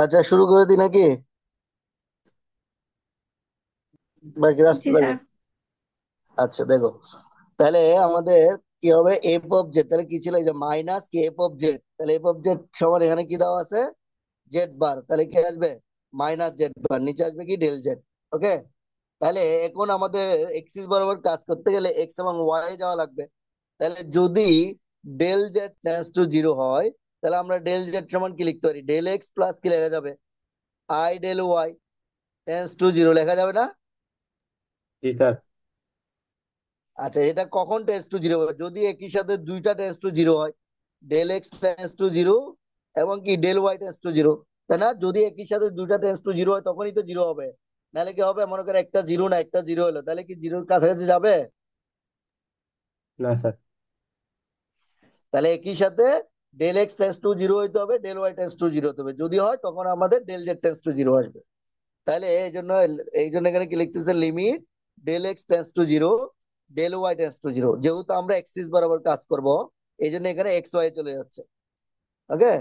আচ্ছা, শুরু করে দিই নাকি? বাকি রাস্তা জি থাকবে। স্যার। আচ্ছা, দেখো। তাহলে আমাদের কি হবে? এফ অফ জেড, তাহলে কি ছিল? এই যে মাইনাস কি এফ অফ জেড, তাহলে এফ অফ জেড সমান এখানে কি দেওয়া আছে? জেড বার, তাহলে কি আসবে? মাইনাস জেড বার, নিচে আসবে কি ডেল জেড। ওকে। তাহলে এখন আমাদের এক্সিস বরাবর কাজ করতে গেলে এক্স এবং ওয়াই যাওয়া লাগবে। তাহলে যদি del Z tends to zero হয়, তাহলে আমরা ডেল জেড সমান কি লিখতে পারি? ডেল এক্স প্লাস কি লেখা যাবে? I del Y tends to zero লেখা যাবে না? জি স্যার। আচ্ছা, এটা কখন টেন্স টু জিরো হবে? যদি একই সাথে দুইটা টেন্স টু জিরো হয়, del X tends to zero এবং কি del Y tends to zero, তাই না? যদি একই সাথে দুইটা টেন্স টু জিরো হয় তখনই তো জিরো হবে। নাহলে কি হবে? মনে করো একটা জিরো না একটা জিরো হলো, তাহলে কি জিরোর কাছাকাছি যাবে? না স্যার। তাহলে একই সাথে del X tends to zero হইতে হবে, del Y tends to zero হতে হবে। যদি হয় তখন আমাদের del Z tends to zero আসবে। তাহলে এই জন্য এখানে কি লিখতেছে? Limit del X tends to zero, del Y tends to zero. যেহেতু আমরা এক্সিস বরাবর কাজ করব, এই জন্য এখানে এক্স ওয়াই চলে যাচ্ছে। ওকে।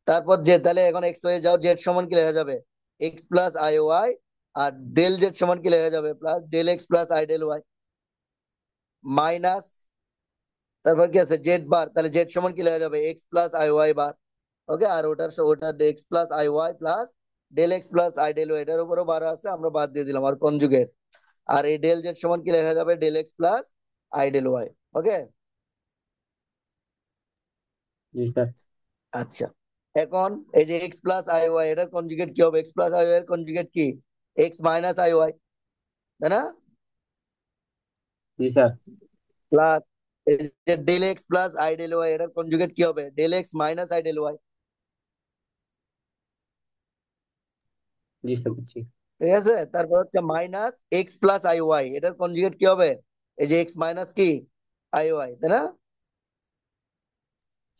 তারপর যে, তাহলে এখন এক্স ওয়াই যাও, জেড সমান কি লেখা যাবে? X plus i Y. আর ডেল জেড সমান কি লেখা যাবে? Plus del X plus I del Y minus, তারপর কি আছে? জেড বার, তাহলে জেড সমান কি লেখা যাবে? X plus i Y bar. Okay. আর ওটা X plus i Y plus del X plus I del Y, এটার উপরও বার আছে, আমরা বাদ দিয়ে দিলাম। আর কনজুগেট। আর এই ডেল জেড সমান কি লেখা যাবে? Del X plus I del Y. Okay. জি স্যার। আচ্ছা, এখন এই যে এক্স প্লাস আই ওয়াই, এটার কনজুগেট কি হবে? এক্স প্লাস আই ওয়াই এর কনজুগেট কি? এক্স মাইনাস আই ওয়াই, তাই না? জি স্যার। প্লাস এই যে del X plus I del Y, এটার কনজুগেট কি হবে? Del X minus I del Y. জি স্যার বুঝছি। ঠিক আছে। তারপর হচ্ছে minus X plus i Y, এটার কনজুগেট কি হবে? এই যে এক্স মাইনাস কি আই ওয়াই, তাই না?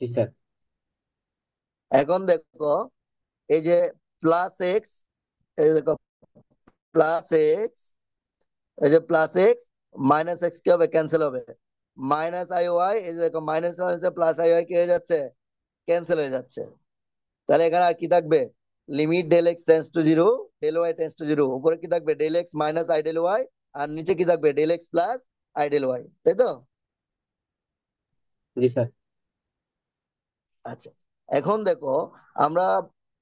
জি স্যার। এখন দেখো, এই যে প্লাস এক্স, এই যে দেখো প্লাস এক্স, এই যে প্লাস এক্স মাইনাস এক্স কি হবে? ক্যান্সেল হবে। মাইনাস আই ওয়াই, এই যে দেখো minus minus plus i Y কি হয়ে যাচ্ছে? ক্যান্সেল হয়ে যাচ্ছে। তাহলে এখানে আর কি থাকবে? Limit del X tends to zero, del Y tends to zero. উপরে কি থাকবে? Del X minus I del Y. আর নিচে কি থাকবে? Del X plus I del Y, তাই তো? জি স্যার। আচ্ছা, এখন দেখো, আমরা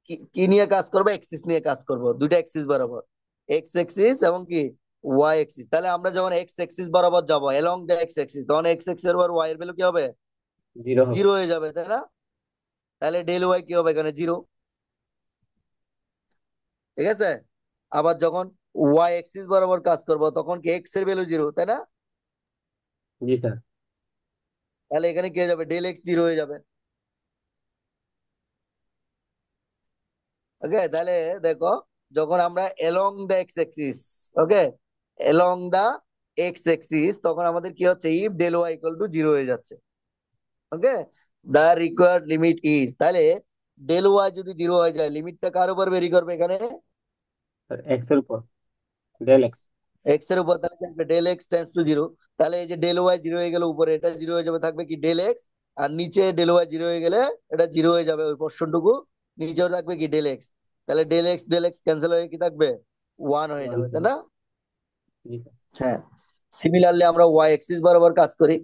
কি কি নিয়ে কাজ করবো? এক্সিস নিয়ে কাজ করব, দুইটা এক্সিস বরাবর, এক্স এক্সিস এবং কি ওয়াই এক্সিস। তাহলে আমরা যখন এক্স এক্সিস বরাবর যাবো এলং দ্য এক্স এক্সিস, তখন এক্স এক্সিস এর উপর ওয়াই এর ভ্যালু কি হবে? জিরো হবে। জিরো হয়ে যাবে, তাই না? তাহলে ডেল ওয়াই কি হবে? এখানে জিরো। ঠিক আছে। আবার যখন ওয়াই এক্সিস বরাবর কাজ করব তখন কি এক্স এর ভ্যালু জিরো, তাই না? জি স্যার। তাহলে এখানে কি হয়ে যাবে? ডেল এক্স জিরো হয়ে যাবে। ওকে। তাহলে দেখো, যখন আমরা along the X axis, okay, along the X axis, তখন আমাদের কি হচ্ছে? If del Y equal to zero হয়ে যাচ্ছে। Okay. The required limit is, তাহলে ডেল ওয়াই যদি জিরো হয়ে যায়, লিমিটটা কার উপর ভেরি করবে এখানে? স্যার এক্স এর উপর। Del x. এক্স এর উপর। তাহলে del X tends to zero. তাহলে এই যে ডেল ওয়াই জিরো হয়ে গেলে উপরে এটা জিরো হয়ে যাবে, থাকবে কি ডেল এক্স। আর নিচে ডেল ওয়াই জিরো হয়ে গেলে এটা জিরো হয়ে যাবে, ওই পোর্শনটুকু। নিচেও থাকবে কি ডেল এক্স। তাহলে ডেল এক্স ক্যান্সেল হয়ে কি থাকবে? ওয়ান হয়ে ওয়ান যাবে, তাই হবে। না? জি স্যার। হ্যাঁ। সিমিলারলি আমরা ওয়াই এক্সিস বরাবর কাজ করি।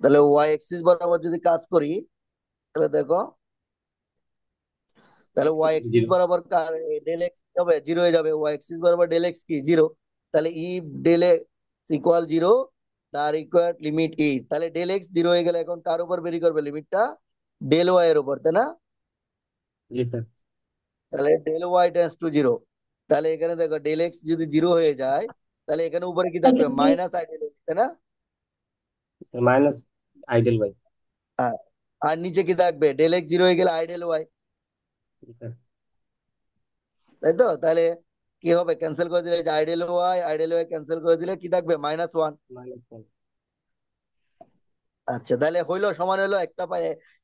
তাহলে ওয়াই এক্সিস বরাবর যদি কাজ করি, তাহলে দেখো, তাহলে X Y equal axis zero. বরাবর ডেল এক্স হবে জিরো হয়ে যাবে। ওয়াই এক্সিস বরাবর ডেল এক্স কি জিরো। তাহলে if del X equal zero, তার রিকোয়ার্ড লিমিট ইজ, তাহলে ডেল এক্স জিরো হয়ে গেলে এখন কার উপর বেরি করবে লিমিটটা? ডেল ওয়াই এর উপর, তাই না? জি স্যার। তাহলে del Y tends to zero. তাহলে এখানে দেখো, ডেল এক্স যদি জিরো হয়ে যায়, তাহলে এখানে উপরে কি থাকবে? মাইনাস আই ডেল এক্স, তাই না? Minus i del by. হ্যাঁ। আর নিচে কি থাকবে? ডেল এক্স জিরো হয়ে গেলে আই ডেল ওয়াই, জি স্যার। তাই তো? তাহলে কি হবে? ক্যান্সেল করে দিলে আইডেল ওয়াই ক্যান্সেল করে দিলে কি থাকবে? Minus one. Minus one. আচ্ছা, তাহলে হইলো, সমান হইলো, একটা পাই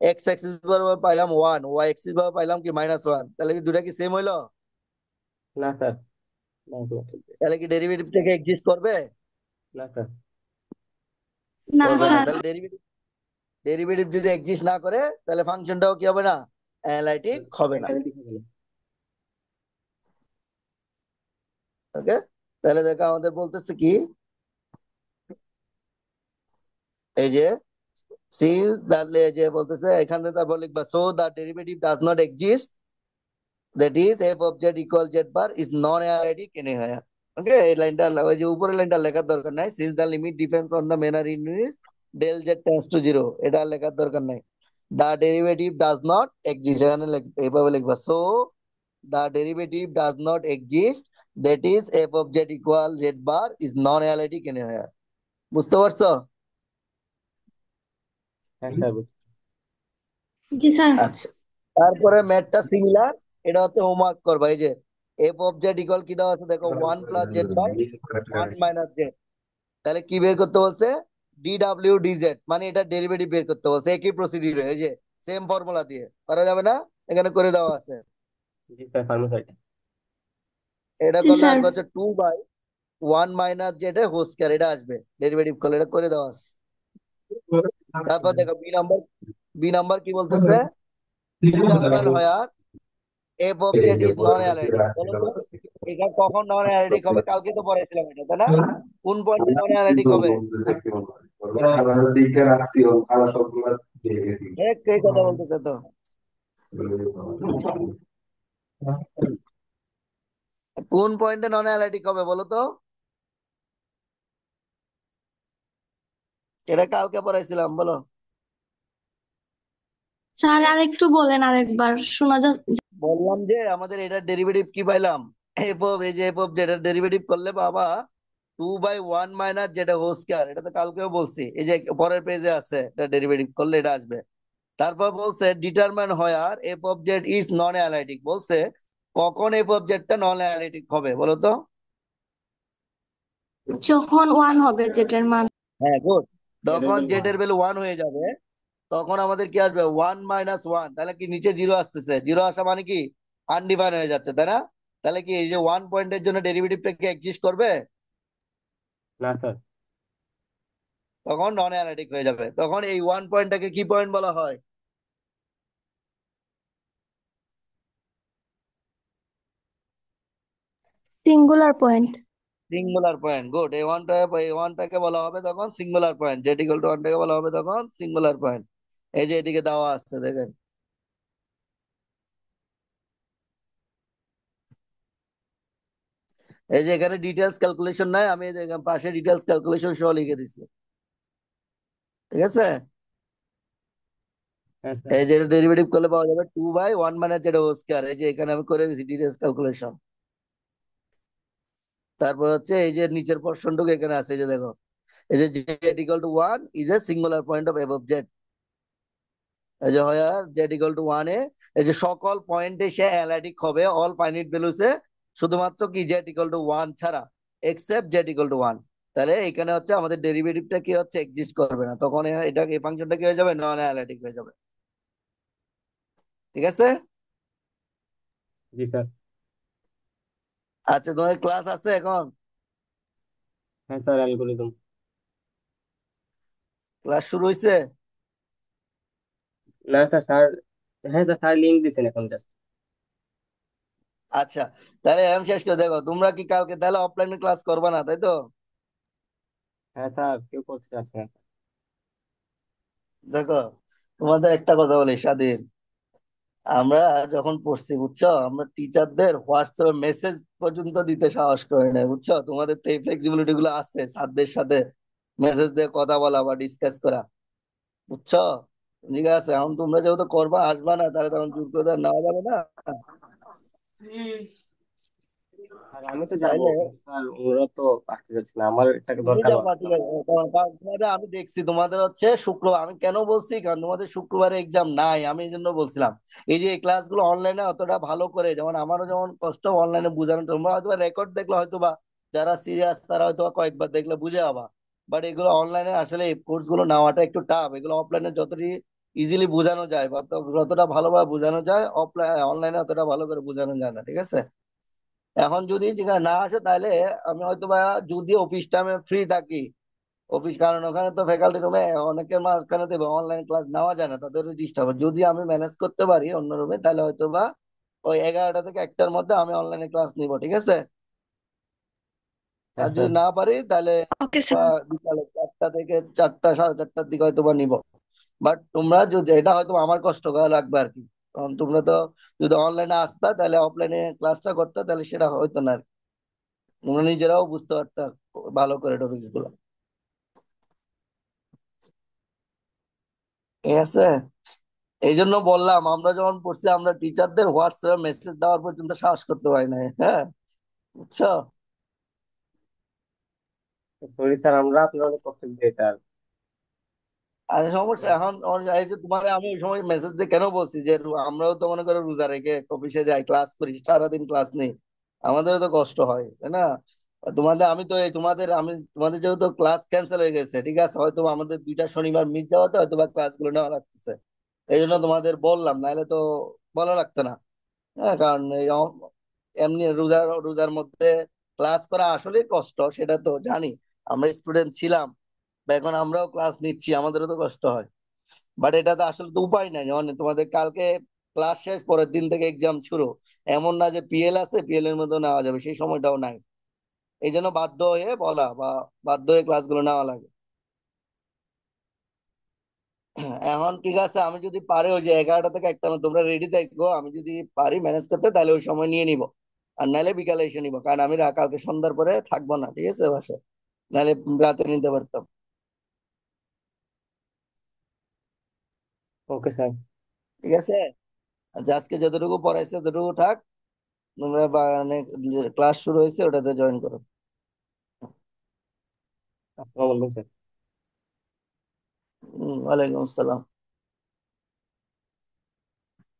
এক্স এক্সিস বরাবর পাইলাম ওয়ান, ওয়াই এক্সিস বরাবর পাইলাম কি মাইনাস ওয়ান। তাহলে কি দুটা কি সেম হইলো? না স্যার। না স্যার ঠিক আছে। তাহলে কি ডেরিভেটিভ থেকে এক্সিস্ট করবে? না স্যার। না করবে না। স্যার। তাহলে ডেরিভেটিভ যদি এক্সিস্ট না করে তাহলে ফাংশনটাও কি হবে না, অ্যানালাইটিক হবে না। অ্যানালিটিক হবে না। ওকে, তাহলে দেখো আমাদের বলতেছে কি, এই যে সি তাহলে যে বলতেছে এখানে তারপর লিখবা so the derivative does not exist, that is F of Z equal Z bar is non analytic anywhere. Okay, এই লাইনটা ওই যে উপরের লাইনটা লেখার দরকার নাই, since the limit depends on the manner unit del Z tends to zero, এটা আর লেখার দরকার নাই। The derivative does not exist, এখানে এইভাবে লিখবা so the derivative does not exist, that is F of Z equal Z bar is non analytic anywhere. বুঝতে পারছো? হ্যাঁ স্যার, জি স্যার। আচ্ছা, তারপরে ম্যাথটা সিমিলার, এটা হচ্ছে হোমওয়ার্ক করবা। এই যে এফ অফ জেড ইকুয়াল কি দেওয়া আছে দেখো, 1 + z/, 1 - z, তাহলে কি বের করতে বলছে, dw/dz, মানে এটা ডেরিভেটিভ বের করতে বলছে। একই প্রসিডিউর, এই যে সেম ফর্মুলা দিয়ে করা যাবে না, এখানে করে দেওয়া আছে। জি স্যার, ফার্মাসাইট। এটা জি করলে স্যার। আসবে হচ্ছে 2/1 - z হোল স্কয়ার, এটা আসবে ডেরিভেটিভ করলে, এটা করে দেওয়া আছে। তারপর দেখো বি নাম্বার কি বলতেছে, ডিটারমাইন হয় F of Z is non analytic. বলো তো এটা কখন নন অ্যানালিটিক হবে? কালকে তো পড়াইছিলাম এটা, তাই না? কোন পয়েন্টে নন অ্যানালিটিক হবে? এই কথা বলতেছে তো, কোন পয়েন্টে নন অ্যানালিটিক হবে বলো তো? এটা কালকে পড়াইছিলাম, বলো। স্যার আরেকটু বলেন, আরেকবার শোনা যা। বললাম যে আমাদের এটার ডেরিভেটিভ কি পাইলাম, এফ অফ, এই যে এফ অফ জেড এর ডেরিভেটিভ করলে বাবা 2/1 - যেটা হোল স্কয়ার, এটা তো কালকেও বলছি, এই যে পরের পেজে আছে, এটা ডেরিভেটিভ করলে এটা আসবে। তারপর বলছে ডিটারমাইন হয়ার F of Z is non analytic, বলছে কখন এফ অফ জেডটা নন অ্যানালিটিক হবে বলো তো? যখন 1 হবে যেটার মান। হ্যাঁ, গুড। জেডের তখন বেল জেড ওয়ান। এর ভ্যালু 1 হয়ে যাবে, তখন আমাদের কি আসবে, 1 - 1, তাহলে কি নিচে জিরো আসতেছে, জিরো আসা মানে কি আনডিফাইন হয়ে যাচ্ছে, তাই না? তাহলে কি এই যে 1 পয়েন্টের জন্য ডেরিভেটিভটা কি এক্সিস্ট করবে? না স্যার। তখন নন অ্যানালিটিক হয়ে যাবে। তখন এই 1 পয়েন্টটাকে কি পয়েন্ট বলা হয়? Singular point. Singular point, good. এই ওয়ানটাকে বলা হবে তখন singular point, Z equal to 1টাকে বলা হবে তখন সিঙ্গুলার পয়েন্ট। এই যে এদিকে দেওয়া আছে দেখেন, এই যে এখানে ডিটেলস ক্যালকুলেশন নাই, আমি এই যে পাশে ডিটেলস ক্যালকুলেশন সহ লিখে দিচ্ছি, ঠিক আছে? হ্যাঁ স্যার। এই যে ডেরিভেটিভ করলে পাওয়া যাবে 2/1 - যেটা হোল স্কয়ার, এই যে এখানে আমি করে দিচ্ছি ডিটেলস ক্যালকুলেশন। তারপর হচ্ছে এই যে নিচের পোর্শনটুকু এখানে আছে, এই যে দেখো, এই যে Z equal to 1 is a singular point of F of Z. এই যে হয় আর জেড ইকুয়াল টু 1 এ এই যে সকল পয়েন্টে সে অ্যানালিটিক হবে, অল ফাইনাইট ভ্যালুসে, শুধুমাত্র কি জেড ইকুয়াল টু 1 ছাড়া, এক্সেপ্ট জেড ইকুয়াল টু 1। তাহলে এখানে হচ্ছে আমাদের ডেরিভেটিভটা কি হচ্ছে, এক্সিস্ট করবে না, তখন এটা এই ফাংশনটা কি হয়ে যাবে, নন অ্যানালিটিক হয়ে যাবে। ঠিক আছে? জি স্যার। আচ্ছা, তোমাদের ক্লাস আছে এখন? হ্যাঁ স্যার, অ্যালগোরিদম। ক্লাস শুরু হয়েছে? না স্যার, স্যার। হ্যাঁ স্যার, স্যার লিঙ্ক দিচ্ছেন এখন জাস্ট। আচ্ছা, তাহলে আমি শেষ করে দেখো, তোমরা কি কালকে তাহলে অফলাইনে ক্লাস করবে না, তাই তো? হ্যাঁ স্যার, কেউ করতে চাচ্ছে না। দেখো, তোমাদের একটা কথা বলি স্বাধীন, আমরা যখন পড়ছি বুঝছো, আমরা টিচারদের হোয়াটসঅ্যাপে মেসেজ পর্যন্ত দিতে সাহস করে না, বুঝছো? তোমাদের তো এই ফ্লেক্সিবিলিটি গুলো আছে, স্যারদের সাথে মেসেজ দিয়ে কথা বলা বা ডিসকাস করা, বুঝছো? ঠিক আছে, এখন তোমরা যেহেতু করবা, আসবা না, তাহলে তখন জোর করে তো আর নেওয়া যাবে না। স্যার আমি তো যাবো, তাইলে কিন্তু স্যার ওরা তো আসতে যাচ্ছে না, আমার এটাকে তুমি দরকারও যাবা, আছে তো। ঠিক আছে, তোমাদের আমি দেখছি তোমাদের হচ্ছে শুক্রবার, আমি কেন বলছি কারণ তোমাদের শুক্রবারে এক্সাম নাই, আমি এই জন্য বলছিলাম। এই যে এই ক্লাসগুলো অনলাইনে অতটা ভালো করে, যেমন আমারও যেমন কষ্ট অনলাইনে বোঝানো, তোমরা হয়তো রেকর্ড দেখলে হয়তো বা যারা সিরিয়াস তারা হয়তো বা কয়েকবার দেখলে বুঝে যাবা, বাট এগুলো অনলাইনে আসলে এই কোর্স গুলো নেওয়াটা একটু টাফ। এগুলো অফলাইনে যতটি ইজিলি বোঝানো যায় বা যতটা ভালোভাবে বোঝানো যায়, অফলাইন অনলাইনে অতটা ভালো করে বোঝানো যায় না, ঠিক আছে? এখন যদি যেখানে না আসে তাহলে আমি হয়তো বা যদি অফিস টাইমে ফ্রি থাকি, অফিস, কারণ ওখানে তো ফ্যাকাল্টি রুমে অনেকের মাঝখানে দেবে অনলাইন ক্লাস নেওয়া যায় না, তাদের ডিস্টার্ব। যদি আমি ম্যানেজ করতে পারি অন্য রুমে, তাহলে হয়তো বা ওই 11টা থেকে 1টার মধ্যে আমি অনলাইনে ক্লাস নিব, ঠিক আছে? হ্যাঁ আর যদি স্যার। না পারি তাহলে ওকে স্যার। বিকালে 4টা থেকে 4টা, 4:30টার দিকে হয়তো বা নিব। বাট তোমরা যদি, এটা হয়তো আমার কষ্ট করা লাগবে আর কি, কারণ তোমরা তো যদি অনলাইনে আসতা তাহলে অফলাইনে ক্লাসটা করতে, তাহলে সেটা হয়তো না আর কি। তোমরা নিজেরাও বুঝতে পারতা ভালো করে টপিকস গুলো, ঠিক আছে? এই জন্য বললাম, আমরা যখন পড়ছি আমরা টিচারদের হোয়াটসঅ্যাপে মেসেজ দেওয়ার পর্যন্ত সাহস করতে পারি না, হ্যাঁ, বুঝছো? সরি স্যার, আমরা আপনার অনেক কষ্ট দিই স্যার। আর সমস্যা এখন এই যে তোমার আমি ওই সময় মেসেজ দিয়ে কেন বলছি যে আমরাও তো মনে করো রোজা রেখে অফিসে যাই, ক্লাস করি, সারাদিন ক্লাস নেই, আমাদেরও তো কষ্ট হয়, তাই না? তোমাদের আমি তো এই তোমাদের আমি তোমাদের যেহেতু ক্লাস ক্যান্সেল হয়ে গেছে, ঠিক আছে, হয়তো আমাদের 2টা শনিবার মিস যাওয়াতে হয়তো বা ক্লাসগুলো নেওয়া লাগতেছে, এই জন্য তোমাদের বললাম, নাহলে তো বলা লাগতো না। হ্যাঁ, কারণ এমনি রোজার রোজার মধ্যে ক্লাস করা আসলে কষ্ট, সেটা তো জানি, আমরা স্টুডেন্ট ছিলাম বা এখন আমরাও ক্লাস নিচ্ছি, আমাদেরও তো কষ্ট হয়। বাট এটা তো আসলে তো উপায় নাই, মানে তোমাদের কালকে ক্লাস শেষ, পরের দিন থেকে এক্সাম শুরু, এমন না যে পিএল আছে, পিএল এর মধ্যে নেওয়া যাবে, সেই সময়টাও নাই। এই জন্য বাধ্য হয়ে বলা বা বাধ্য হয়ে ক্লাসগুলো নেওয়া লাগে। এখন ঠিক আছে, আমি যদি পারি ওই যে 11টা থেকে 1টা মধ্যে তোমরা রেডি থাকো, আমি যদি পারি ম্যানেজ করতে তাহলে ওই সময় নিয়ে নিব, আর নাহলে বিকালে এসে নিবো, কারণ আমি কালকে সন্ধ্যার পরে থাকবো না, ঠিক আছে, বাসায়, নাহলে রাতে নিতে পারতাম। Okay sir. ঠিক আছে, আচ্ছা, আজকে যতটুকু পড়াইছে ততটুকু থাক, তোমরা মানে ক্লাস শুরু হয়েছে ওটাতে জয়েন করো। আসসালামু আলাইকুম স্যার। ওয়ালাইকুম আসসালাম।